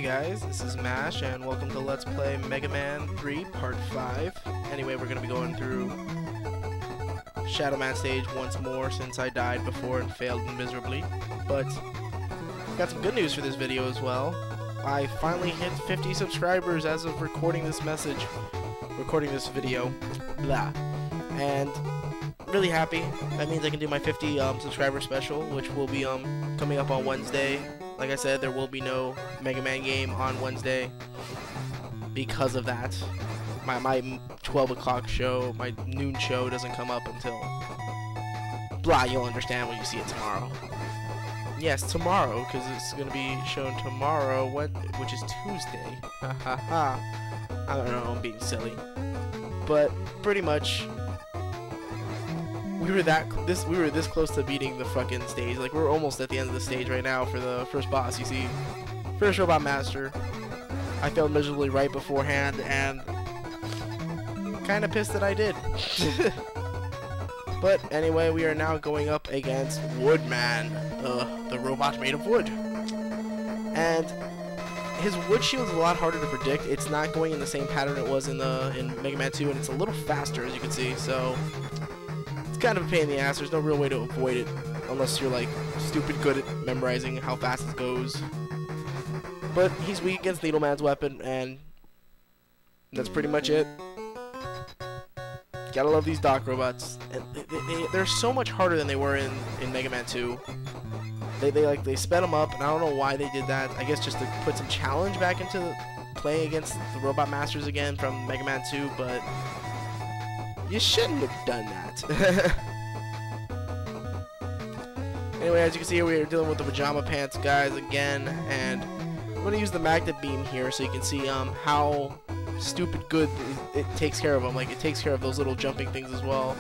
Hey guys, this is Mash, and welcome to Let's Play Mega Man 3 Part 5. Anyway, we're going to be going through Shadow Man stage once more since I died before and failed miserably. But, got some good news for this video as well. I finally hit 50 subscribers as of recording this video. Blah. And, really happy. That means I can do my 50 subscriber special, which will be coming up on Wednesday. Like I said, there will be no Mega Man game on Wednesday because of that. My 12 o'clock show, my noon show doesn't come up until blah, you'll understand when you see it tomorrow. Yes, tomorrow, because it's going to be shown tomorrow, which is Tuesday. Ha ha ha. I don't know, I'm being silly. But pretty much we were this close to beating the fucking stage. Like, we're almost at the end of the stage right now for the first boss. You see, first Robot Master. I failed miserably right beforehand, and kind of pissed that I did. But anyway, we are now going up against Woodman, the robot made of wood. And his wood shield is a lot harder to predict. It's not going in the same pattern it was in Mega Man 2, and it's a little faster, as you can see. So kind of a pain in the ass. There's no real way to avoid it unless you're like stupid good at memorizing how fast it goes. But he's weak against Needleman's weapon, and that's pretty much it. Gotta love these dock robots. And they're so much harder than they were in Mega Man 2. They sped them up, and I don't know why they did that. I guess just to put some challenge back into playing against the Robot Masters again from Mega Man 2, but you shouldn't have done that. Anyway, as you can see here, we are dealing with the Pajama Pants guys again, and I'm going to use the Magnet Beam here so you can see how stupid good it takes care of them. Like, it takes care of those little jumping things as well.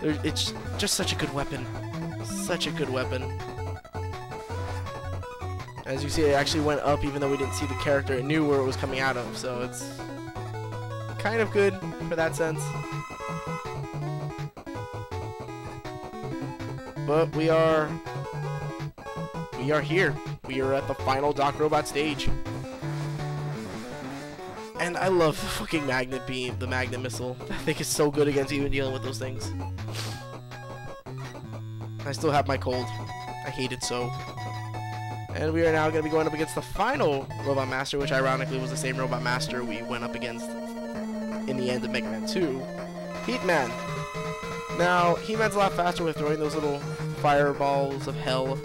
It's just such a good weapon. Such a good weapon. As you see, it actually went up even though we didn't see the character. It knew where it was coming out of, so it's kind of good for that sense. But we are here. We are at the final Dock Robot stage. And I love the fucking Magnet Beam, the Magnet Missile. I think it's so good against even dealing with those things. I still have my cold. I hate it so. And we are now going to be going up against the final Robot Master, which ironically was the same Robot Master we went up against in the end of Mega Man 2. Heatman. Now, He-Man's a lot faster with throwing those little fireballs of hell.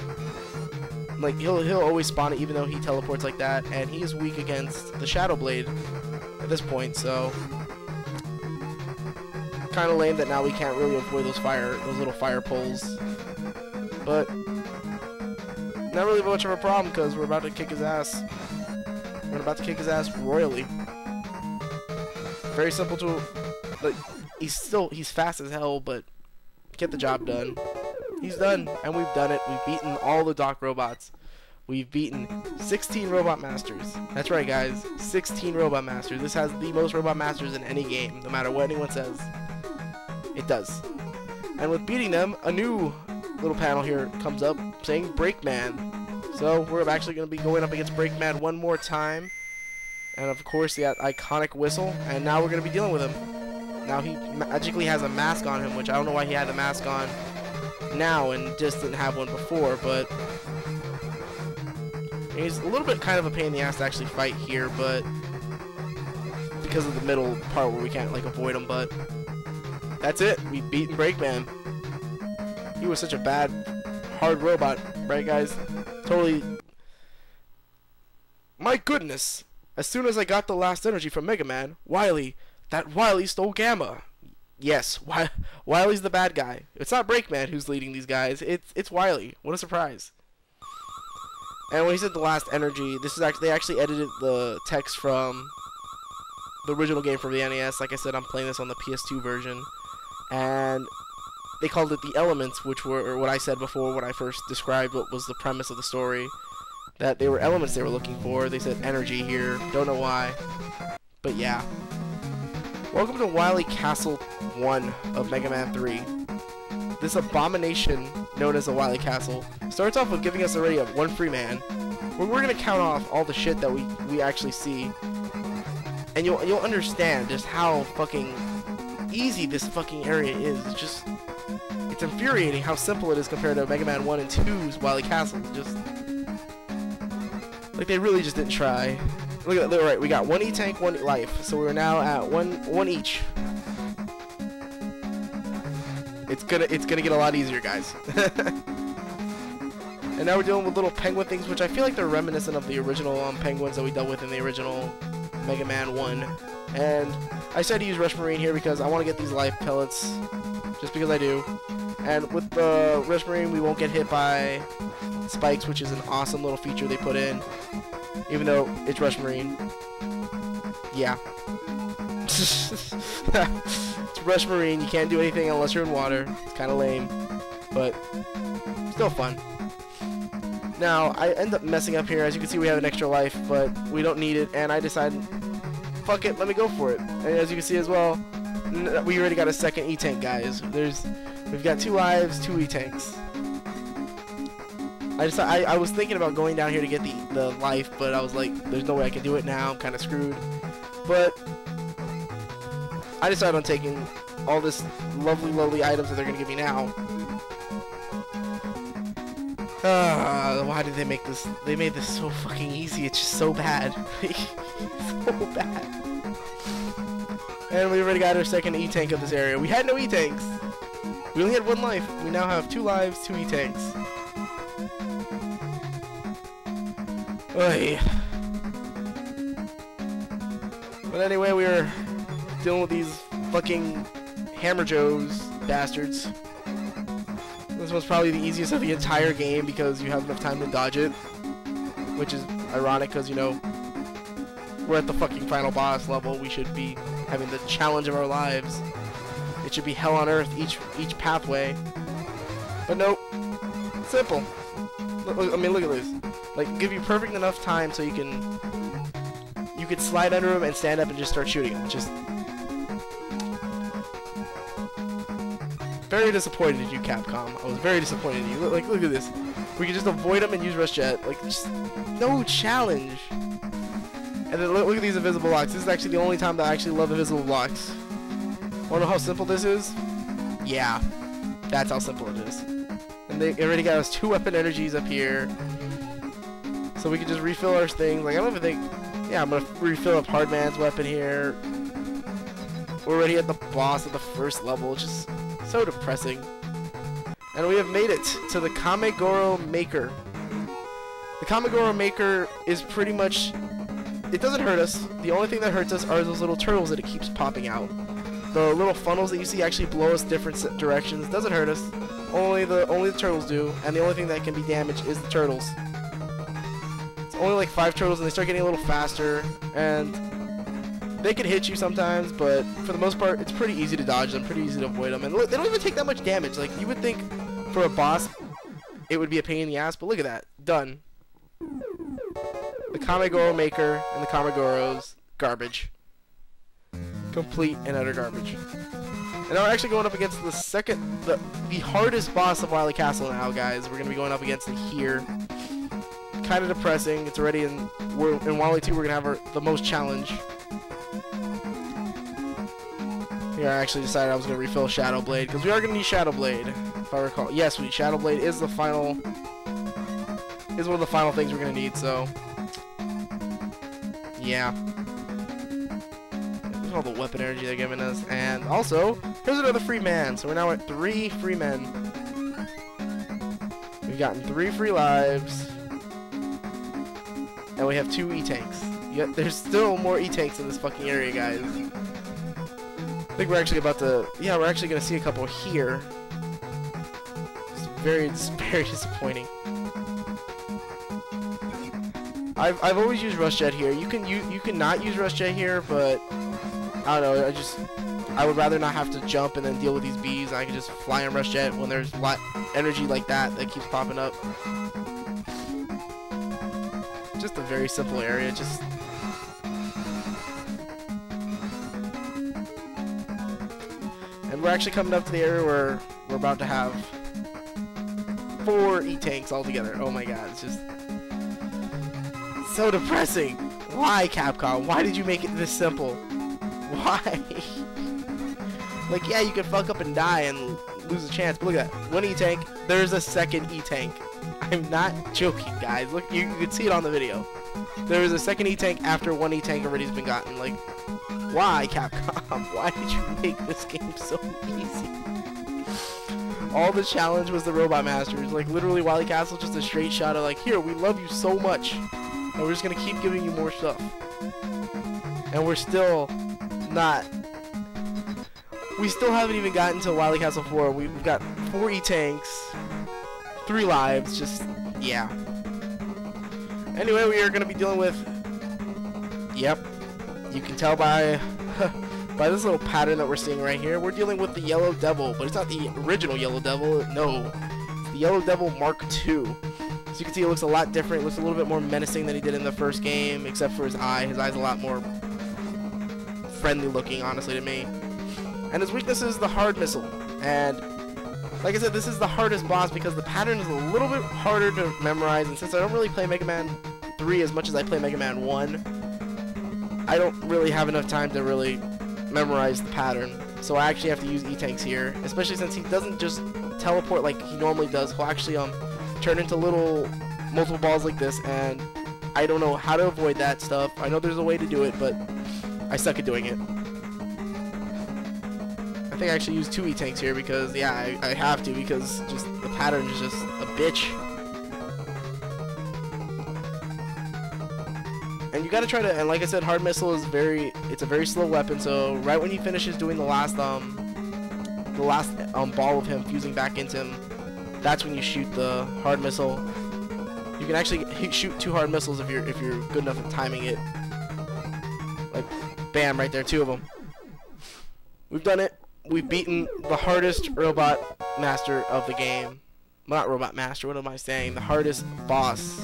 Like, he'll always spawn it even though he teleports like that, and he is weak against the Shadow Blade at this point, so kind of lame that now we can't really avoid those little fire poles. But not really much of a problem because we're about to kick his ass. We're about to kick his ass royally. Very simple to, like, he's fast as hell, but get the job done. He's done, and we've done it. We've beaten all the Dock robots. We've beaten 16 Robot Masters. That's right, guys. 16 Robot Masters. This has the most Robot Masters in any game, no matter what anyone says. It does. And with beating them, a new little panel here comes up saying Breakman. So we're actually going to be going up against Breakman one more time. And of course, the iconic whistle. And now we're going to be dealing with him. Now he magically has a mask on him, which I don't know why he had the mask on now and just didn't have one before, but he's a little bit kind of a pain in the ass to actually fight here, but because of the middle part where we can't like avoid him. But that's it. We've beaten Breakman. He was such a bad, hard robot, right, guys? Totally. My goodness! As soon as I got the last energy from Mega Man, Wily. That Wily stole Gamma. Yes, Wily's the bad guy. It's not Breakman who's leading these guys. It's Wily. What a surprise. And when he said the last energy, this is actually, they actually edited the text from the original game for the NES. Like I said, I'm playing this on the PS2 version. And they called it the elements, which were what I said before when I first described what was the premise of the story. That they were elements they were looking for. They said energy here. Don't know why. But yeah. Welcome to Wily Castle 1 of Mega Man 3. This abomination known as the Wily Castle, starts off with giving us already a one free man. We're gonna count off all the shit that we actually see, and you'll understand just how fucking easy this fucking area is. It's infuriating how simple it is compared to Mega Man 1 and 2's Wily Castle. Just like they really just didn't try. Look at that. Right, we got one E-Tank, one life, so we're now at one each. It's gonna get a lot easier, guys. And now we're dealing with little penguin things, which I feel like they're reminiscent of the original penguins that we dealt with in the original Mega Man 1. And I decided to use Rush Marine here because I want to get these life pellets, just because I do. And with the Rush Marine, we won't get hit by spikes, which is an awesome little feature they put in, even though it's Rush Marine. Yeah. It's Rush Marine, you can't do anything unless you're in water. It's kind of lame, but still fun. Now, I end up messing up here. As you can see, we have an extra life, but we don't need it, and I decided, fuck it, let me go for it. And as you can see as well, we already got a second E-Tank, guys. We've got 2 lives, 2 E-Tanks. I was thinking about going down here to get the life, but I was like, there's no way I can do it now. I'm kind of screwed. But I decided on taking all this lovely items that they're going to give me now. Why did they make this? They made this so fucking easy. It's just so bad. So bad. And we already got our second E-Tank of this area. We had no E-Tanks. We only had 1 life. We now have 2 lives, 2 E-Tanks. Oy. But anyway, we were dealing with these fucking Hammer Joes bastards. This was probably the easiest of the entire game because you have enough time to dodge it, which is ironic because, you know, we're at the fucking final boss level. We should be having the challenge of our lives. It should be hell on earth each pathway. But nope, simple. I mean, look at this. Like, give you perfect enough time so you could slide under him and stand up and just start shooting him. Just very disappointed in you, Capcom. I was very disappointed in you. Look at this. We can just avoid him and use Rush Jet. Like, just no challenge. And then look at these invisible blocks. This is actually the only time that I actually love invisible blocks. Wanna know how simple this is? Yeah, that's how simple it is. And they already got us 2 weapon energies up here, so we can just refill our things. Like, I don't even think. Yeah, I'm gonna refill up Hardman's weapon here. We're already at the boss at the first level. It's just so depressing. And we have made it to the Kamegoro Maker. The Kamegoro Maker is pretty much. It doesn't hurt us. The only thing that hurts us are those little turtles that it keeps popping out. The little funnels that you see actually blow us different directions. Doesn't hurt us. Only the turtles do, and the only thing that can be damaged is the turtles. It's only like 5 turtles, and they start getting a little faster, and they can hit you sometimes, but for the most part, it's pretty easy to dodge them, pretty easy to avoid them, and look, they don't even take that much damage. Like, you would think for a boss, it would be a pain in the ass, but look at that. Done. The Kamegoro Maker and the Kamegoros, garbage. Complete and utter garbage. And now we're actually going up against the hardest boss of Wily Castle now, guys. We're going to be going up against it here. Kind of depressing. It's already in Wily 2, we're going to have the most challenge. Here I actually decided I was going to refill Shadow Blade, because we are going to need Shadow Blade, if I recall. Yes, Shadow Blade is one of the final things we're going to need, so yeah. Look at all the weapon energy they're giving us. And also, here's another free man. So we're now at 3 free men. We've gotten 3 free lives. And we have 2 E-Tanks. Yet there's still more E-Tanks in this fucking area, guys. I think we're actually about to. Yeah, we're actually going to see a couple here. It's very disappointing. I've always used Rush Jet here. You can not use Rush Jet here, but I don't know. I would rather not have to jump and then deal with these bees. I can just fly and Rush Jet when there's energy like that keeps popping up. Just a very simple area. Just and we're actually coming up to the area where we're about to have 4 E-Tanks altogether. Oh my god, it's just so depressing. Why, Capcom? Why did you make it this simple? Why? Like, yeah, you can fuck up and die and lose a chance, but look at that. 1 E-Tank, there's a second E-Tank. I'm not joking, guys. Look, you can see it on the video. There is a second E-Tank after 1 E-Tank already has been gotten. Like, why, Capcom? Why did you make this game so easy? All the challenge was the Robot Masters. Like, literally, Wily Castle just a straight shot of, like, here, we love you so much, and we're just gonna keep giving you more stuff. And we're still not... We still haven't even gotten to Wily Castle 4. We've got 4 E-Tanks, 3 lives, just, yeah. Anyway, we are going to be dealing with, yep, you can tell by by this little pattern that we're seeing right here, we're dealing with the Yellow Devil, but it's not the original Yellow Devil, no, it's the Yellow Devil Mark II. So you can see it looks a lot different, it looks a little bit more menacing than he did in the first game, except for his eye. His eye's a lot more friendly looking, honestly, to me. And his weakness is the hard missile, and like I said, this is the hardest boss because the pattern is a little bit harder to memorize, and since I don't really play Mega Man 3 as much as I play Mega Man 1, I don't really have enough time to really memorize the pattern. So I actually have to use E-Tanks here, especially since he doesn't just teleport like he normally does. He'll actually turn into little multiple balls like this, and I don't know how to avoid that stuff. I know there's a way to do it, but I suck at doing it. I think I actually use 2 E-Tanks here because, yeah, I have to, because just the pattern is just a bitch. And you gotta try to, and like I said, hard missile is it's a very slow weapon, so right when he finishes doing the last ball of him fusing back into him, that's when you shoot the hard missile. You can actually shoot 2 hard missiles if you're good enough at timing it. Like, bam, right there, 2 of them. We've done it. We've beaten the hardest Robot Master of the game. Not Robot Master, what am I saying? The hardest boss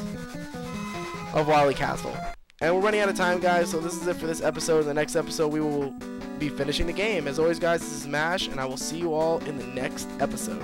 of Wily Castle. And we're running out of time, guys, so this is it for this episode. In the next episode, we will be finishing the game. As always, guys, this is Mash, and I will see you all in the next episode.